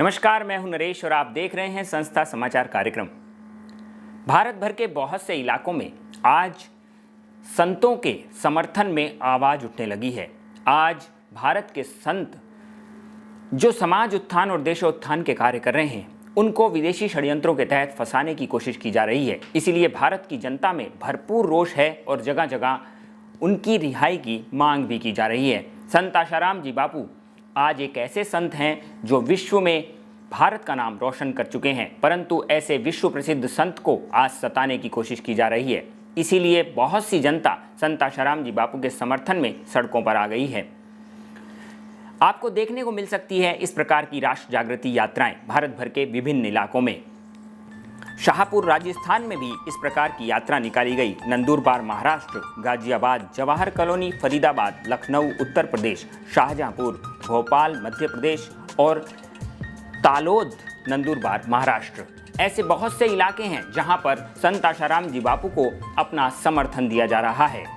नमस्कार, मैं हूं नरेश और आप देख रहे हैं संस्था समाचार कार्यक्रम। भारत भर के बहुत से इलाकों में आज संतों के समर्थन में आवाज उठने लगी है। आज भारत के संत जो समाज उत्थान और देशोत्थान के कार्य कर रहे हैं, उनको विदेशी षड्यंत्रों के तहत फंसाने की कोशिश की जा रही है। इसीलिए भारत की जनता में भरपूर रोष है और जगह जगह उनकी रिहाई की मांग भी की जा रही है। संत आशाराम जी बापू आज एक ऐसे संत हैं जो विश्व में भारत का नाम रोशन कर चुके हैं, परंतु ऐसे विश्व प्रसिद्ध संत को आज सताने की कोशिश की जा रही है। इसीलिए बहुत सी जनता संत आशाराम जी बापू के समर्थन में सड़कों पर आ गई है। आपको देखने को मिल सकती है इस प्रकार की राष्ट्र जागृति यात्राएं भारत भर के विभिन्न इलाकों में। शाहपुर राजस्थान में भी इस प्रकार की यात्रा निकाली गई। नंदुरबार महाराष्ट्र, गाजियाबाद, जवाहर कॉलोनी फरीदाबाद, लखनऊ उत्तर प्रदेश, शाहजहांपुर भोपाल मध्य प्रदेश और तालोद नंदुरबार महाराष्ट्र, ऐसे बहुत से इलाके हैं जहां पर संत आशाराम जी बापू को अपना समर्थन दिया जा रहा है।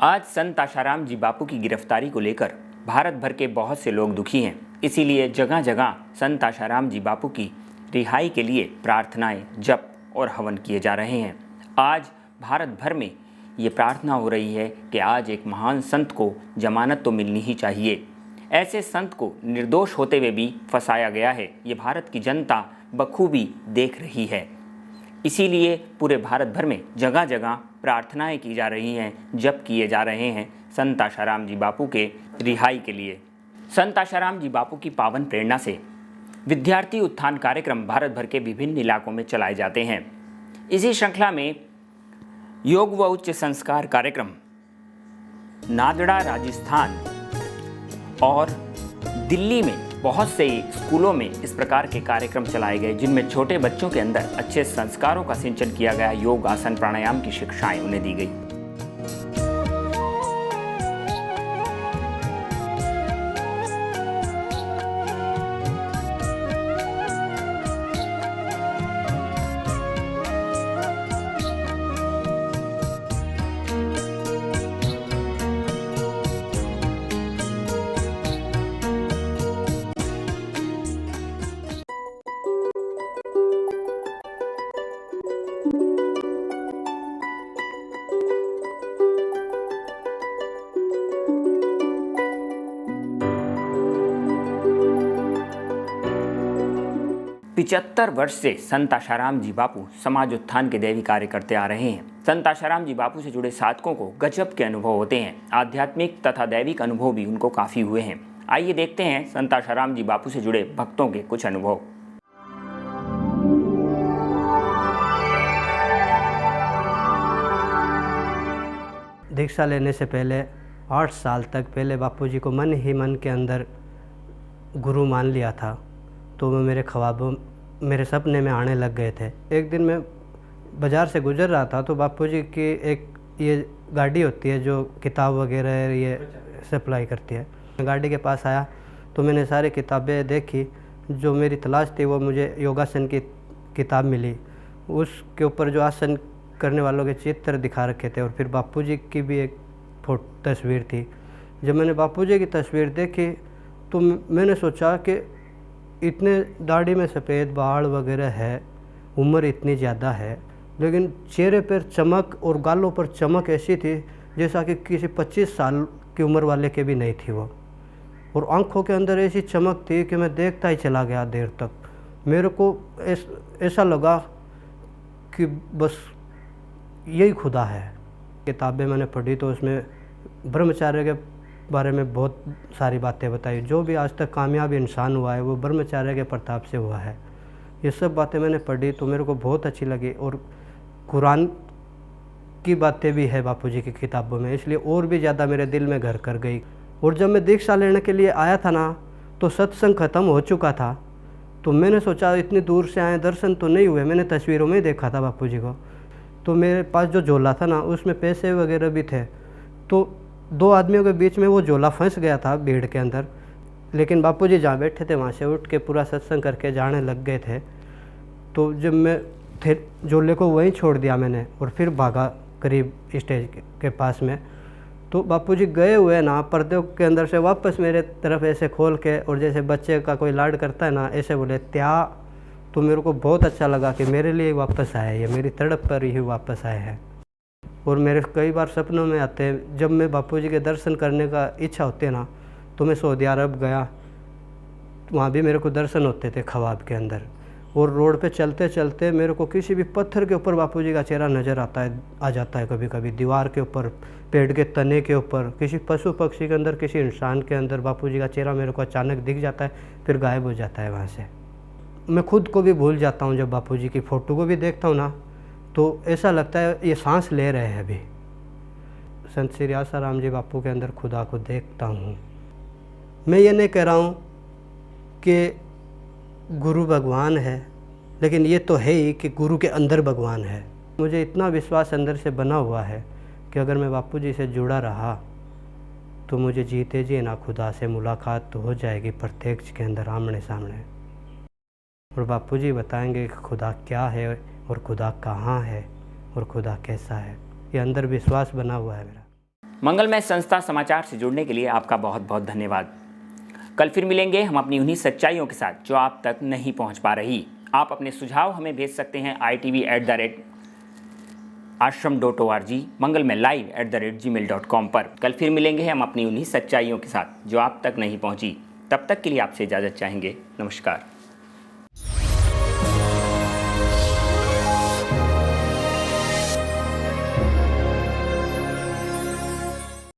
आज संत आशाराम जी बापू की गिरफ्तारी को लेकर भारत भर के बहुत से लोग दुखी हैं। इसीलिए जगह जगह संत आशाराम जी बापू की रिहाई के लिए प्रार्थनाएं, जप और हवन किए जा रहे हैं। आज भारत भर में ये प्रार्थना हो रही है कि आज एक महान संत को जमानत तो मिलनी ही चाहिए। ऐसे संत को निर्दोष होते हुए भी फंसाया गया है, ये भारत की जनता बखूबी देख रही है। इसीलिए पूरे भारत भर में जगह जगह प्रार्थनाएं की जा रही हैं, जप किए जा रहे हैं संत आशाराम जी बापू के रिहाई के लिए। संत आशाराम जी बापू की पावन प्रेरणा से विद्यार्थी उत्थान कार्यक्रम भारत भर के विभिन्न इलाकों में चलाए जाते हैं। इसी श्रृंखला में योग व उच्च संस्कार कार्यक्रम नादड़ा राजस्थान और दिल्ली में बहुत से स्कूलों में इस प्रकार के कार्यक्रम चलाए गए, जिनमें छोटे बच्चों के अंदर अच्छे संस्कारों का सिंचन किया गया। योग, आसन, प्राणायाम की शिक्षाएं उन्हें दी गई। पिचहत्तर वर्ष से संत आशाराम जी बापू समाज उत्थान के दैवी कार्य करते आ रहे हैं। संत आशाराम जी बापू से जुड़े साधकों को गजब के अनुभव होते हैं। आध्यात्मिक तथा दैविक अनुभव भी उनको काफ़ी हुए हैं। आइए देखते हैं संत आशाराम जी बापू से जुड़े भक्तों के कुछ अनुभव। दीक्षा लेने से पहले 8 साल तक पहले बापूजी को मन ही मन के अंदर गुरु मान लिया था। तो वो मेरे ख्वाबों, मेरे सपने में आने लग गए थे। एक दिन मैं बाज़ार से गुजर रहा था तो बापूजी की एक ये गाड़ी होती है जो किताब वगैरह ये सप्लाई करती है। गाड़ी के पास आया तो मैंने सारी किताबें देखी। जो मेरी तलाश थी वो मुझे योगासन की किताब मिली। उसके ऊपर जो आसन करने वालों के चित्र दिखा रखे थे और फिर बापूजी की भी एक तस्वीर थी। जब मैंने बापूजी की तस्वीर देखी तो मैंने सोचा कि इतने दाढ़ी में सफ़ेद बाल वगैरह है उम्र इतनी ज़्यादा है, लेकिन चेहरे पर चमक और गालों पर चमक ऐसी थी जैसा कि किसी 25 साल की उम्र वाले के भी नहीं थी वो। और आंखों के अंदर ऐसी चमक थी कि मैं देखता ही चला गया देर तक। मेरे को ऐसा लगा कि बस यही खुदा है। किताबें मैंने पढ़ी तो उसमें ब्रह्मचर्य के बारे में बहुत सारी बातें बताई। जो भी आज तक कामयाब इंसान हुआ है वो ब्रह्मचर्य के प्रताप से हुआ है। ये सब बातें मैंने पढ़ी तो मेरे को बहुत अच्छी लगी। और कुरान की बातें भी है बापूजी की किताबों में, इसलिए और भी ज़्यादा मेरे दिल में घर कर गई। और जब मैं दीक्षा लेने के लिए आया था ना, तो सत्संग ख़त्म हो चुका था। तो मैंने सोचा इतनी दूर से आए, दर्शन तो नहीं हुए, मैंने तस्वीरों में ही देखा था बापूजी को। तो मेरे पास जो झोला था ना, उसमें पैसे वगैरह भी थे। तो 2 आदमियों के बीच में वो झोला फंस गया था भीड़ के अंदर। लेकिन बापूजी जहाँ बैठे थे वहाँ से उठ के पूरा सत्संग करके जाने लग गए थे। तो जब मैं झोले को वहीं छोड़ दिया मैंने और फिर भागा करीब स्टेज के पास में, तो बापूजी गए हुए ना पर्दे के अंदर से वापस मेरे तरफ ऐसे खोल के, और जैसे बच्चे का कोई लाड करता है ना, ऐसे बोले त्या। तो मेरे को बहुत अच्छा लगा कि मेरे लिए वापस आए, ये मेरी तड़प पर ही वापस आए हैं। और मेरे कई बार सपनों में आते हैं, जब मैं बापूजी के दर्शन करने का इच्छा होती है ना, तो मैं सऊदी अरब गया, वहाँ भी मेरे को दर्शन होते थे ख्वाब के अंदर। और रोड पे चलते चलते मेरे को किसी भी पत्थर के ऊपर बापूजी का चेहरा नज़र आ जाता है। कभी कभी दीवार के ऊपर, पेड़ के तने के ऊपर, किसी पशु पक्षी के अंदर, किसी इंसान के अंदर बापूजी का चेहरा मेरे को अचानक दिख जाता है, फिर गायब हो जाता है वहाँ से। मैं खुद को भी भूल जाता हूँ। जब बापूजी की फ़ोटो को भी देखता हूँ ना, तो ऐसा लगता है ये सांस ले रहे हैं अभी। संत श्री आसाराम जी बापू के अंदर खुदा को देखता हूँ। मैं ये नहीं कह रहा हूँ कि गुरु भगवान है, लेकिन ये तो है ही कि गुरु के अंदर भगवान है। मुझे इतना विश्वास अंदर से बना हुआ है कि अगर मैं बापूजी से जुड़ा रहा तो मुझे जीते जी ना खुदा से मुलाकात तो हो जाएगी प्रत्यक्ष के अंदर, आमने सामने। और बापूजी बताएंगे कि खुदा क्या है और खुदा कहाँ है और खुदा कैसा है। ये अंदर विश्वास बना हुआ है मेरा। मंगलमय संस्था समाचार से जुड़ने के लिए आपका बहुत बहुत धन्यवाद। कल फिर मिलेंगे हम अपनी उन्हीं सच्चाइयों के साथ जो आप तक नहीं पहुंच पा रही। आप अपने सुझाव हमें भेज सकते हैं itv@ashram.org, mangalmailive@gmail.com पर। कल फिर मिलेंगे हम अपनी उन्हीं सच्चाइयों के साथ जो आप तक नहीं पहुंची। तब तक के लिए आपसे इजाज़त चाहेंगे। नमस्कार।